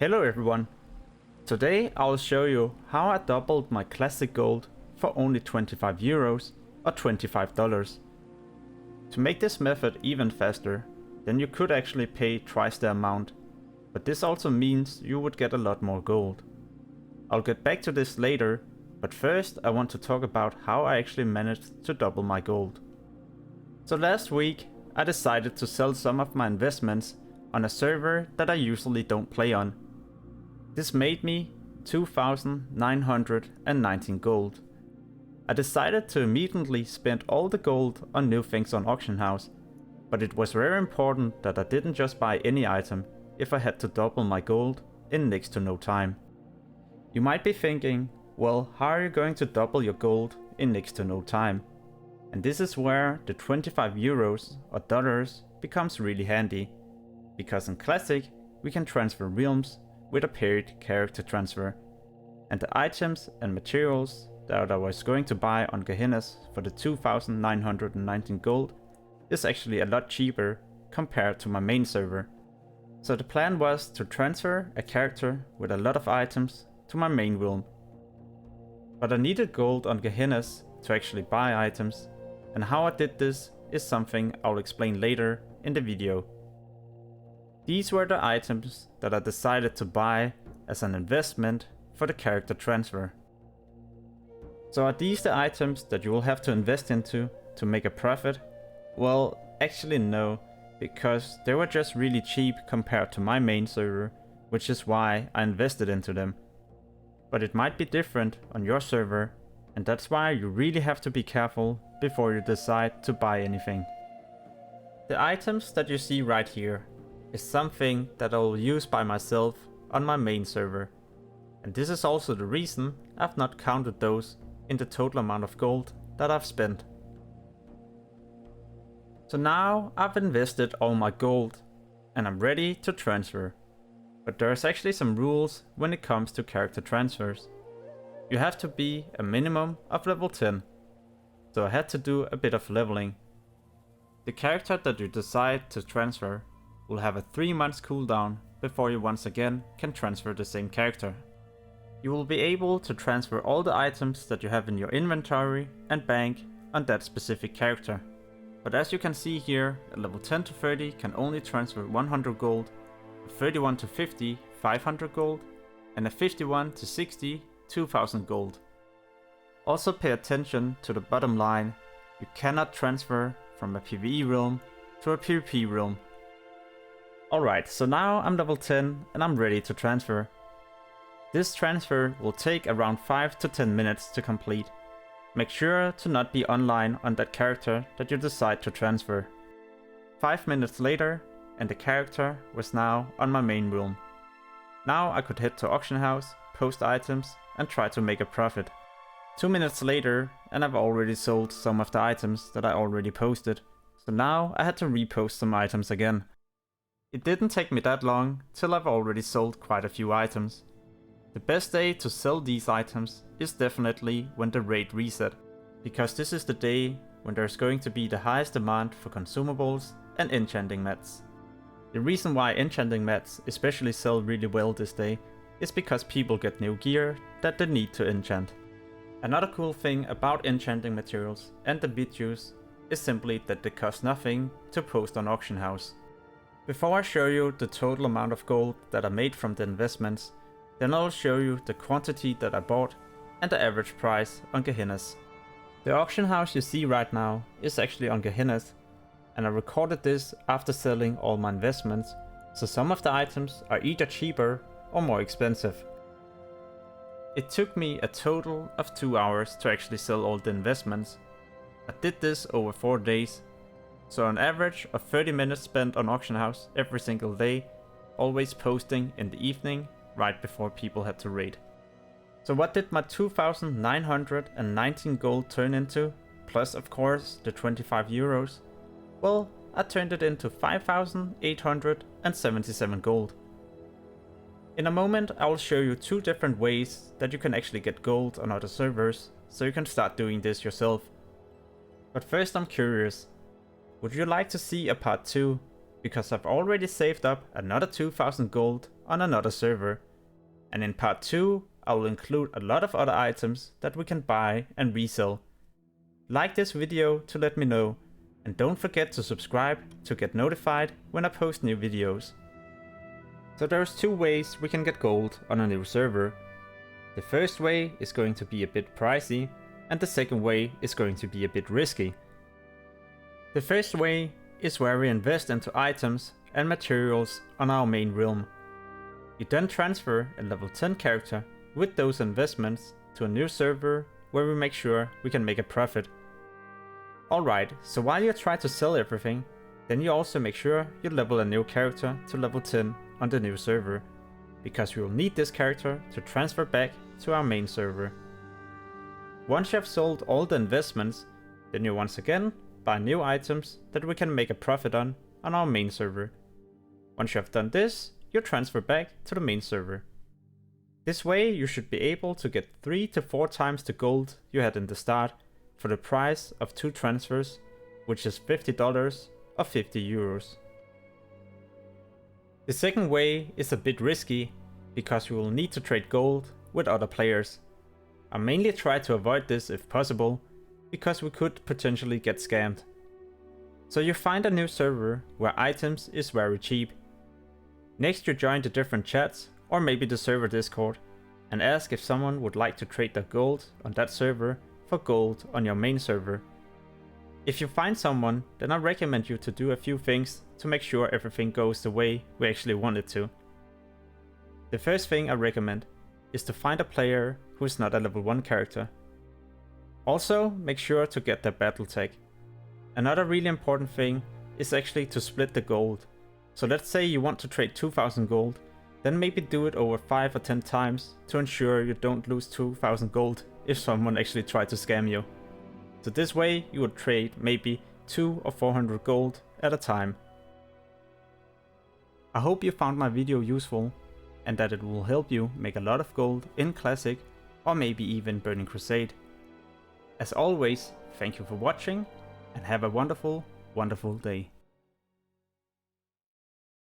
Hello everyone! Today I'll show you how I doubled my classic gold for only 25 euros or $25. To make this method even faster, then you could actually pay twice the amount, but this also means you would get a lot more gold. I'll get back to this later, but first I want to talk about how I actually managed to double my gold. So last week I decided to sell some of my investments on a server that I usually don't play on. This made me 2,919 gold. I decided to immediately spend all the gold on new things on Auction House, but it was very important that I didn't just buy any item if I had to double my gold in next to no time. You might be thinking, well, how are you going to double your gold in next to no time? And this is where the 25 euros or dollars becomes really handy, because in Classic we can transfer realms with a paired character transfer, and the items and materials that I was going to buy on Gehennas for the 2,919 gold is actually a lot cheaper compared to my main server. So the plan was to transfer a character with a lot of items to my main realm. But I needed gold on Gehennas to actually buy items, and how I did this is something I'll explain later in the video. These were the items that I decided to buy as an investment for the character transfer. So are these the items that you will have to invest into to make a profit? Well, actually no, because they were just really cheap compared to my main server, which is why I invested into them. But it might be different on your server, and that's why you really have to be careful before you decide to buy anything. The items that you see right here is something that I will use by myself on my main server, and this is also the reason I've not counted those in the total amount of gold that I've spent. So now I've invested all my gold and I'm ready to transfer, but there's actually some rules when it comes to character transfers. You have to be a minimum of level 10, so I had to do a bit of leveling. The character that you decide to transfer will have a 3 months cooldown before you once again can transfer the same character. You will be able to transfer all the items that you have in your inventory and bank on that specific character. But as you can see here, a level 10 to 30 can only transfer 100 gold, a 31 to 50 500 gold, and a 51 to 60 2000 gold. Also pay attention to the bottom line, you cannot transfer from a PvE realm to a PvP realm. Alright, so now I'm level 10 and I'm ready to transfer. This transfer will take around 5 to 10 minutes to complete. Make sure to not be online on that character that you decide to transfer. 5 minutes later and the character was now on my main realm. Now I could head to Auction House, post items and try to make a profit. 2 minutes later and I've already sold some of the items that I already posted, so now I had to repost some items again. It didn't take me that long till I've already sold quite a few items. The best day to sell these items is definitely when the raid reset, because this is the day when there's going to be the highest demand for consumables and enchanting mats. The reason why enchanting mats especially sell really well this day is because people get new gear that they need to enchant. Another cool thing about enchanting materials and the videos is simply that they cost nothing to post on Auction House. Before I show you the total amount of gold that I made from the investments, then I'll show you the quantity that I bought and the average price on Gehennas. The auction house you see right now is actually on Gehennas, and I recorded this after selling all my investments, so some of the items are either cheaper or more expensive. It took me a total of 2 hours to actually sell all the investments. I did this over 4 days. So an average of 30 minutes spent on Auction House every single day, always posting in the evening right before people had to raid. So what did my 2,919 gold turn into? Plus of course the 25 euros. Well, I turned it into 5,877 gold. In a moment I will show you 2 different ways that you can actually get gold on other servers, so you can start doing this yourself. But first I'm curious. Would you like to see a part 2? Because I've already saved up another 2,000 gold on another server. And in part 2, I will include a lot of other items that we can buy and resell. Like this video to let me know, and don't forget to subscribe to get notified when I post new videos. So there's two ways we can get gold on a new server. The first way is going to be a bit pricey, and the second way is going to be a bit risky. The first way is where we invest into items and materials on our main realm. You then transfer a level 10 character with those investments to a new server where we make sure we can make a profit. Alright, so while you try to sell everything, then you also make sure you level a new character to level 10 on the new server, because we will need this character to transfer back to our main server. Once you have sold all the investments, then you once again buy new items that we can make a profit on our main server. Once you have done this, you transfer back to the main server. This way you should be able to get 3 to 4 times the gold you had in the start for the price of 2 transfers, which is $50 or 50 euros. The second way is a bit risky, because you will need to trade gold with other players. I mainly try to avoid this if possible, because we could potentially get scammed. So you find a new server where items is very cheap. Next you join the different chats or maybe the server Discord and ask if someone would like to trade their gold on that server for gold on your main server. If you find someone, then I recommend you to do a few things to make sure everything goes the way we actually want it to. The first thing I recommend is to find a player who is not a level 1 character. Also, make sure to get their battle tag. Another really important thing is actually to split the gold. So let's say you want to trade 2000 gold, then maybe do it over 5 or 10 times to ensure you don't lose 2000 gold if someone actually tried to scam you. So this way you would trade maybe 200 or 400 gold at a time. I hope you found my video useful and that it will help you make a lot of gold in Classic or maybe even Burning Crusade. As always, thank you for watching and have a wonderful, wonderful day.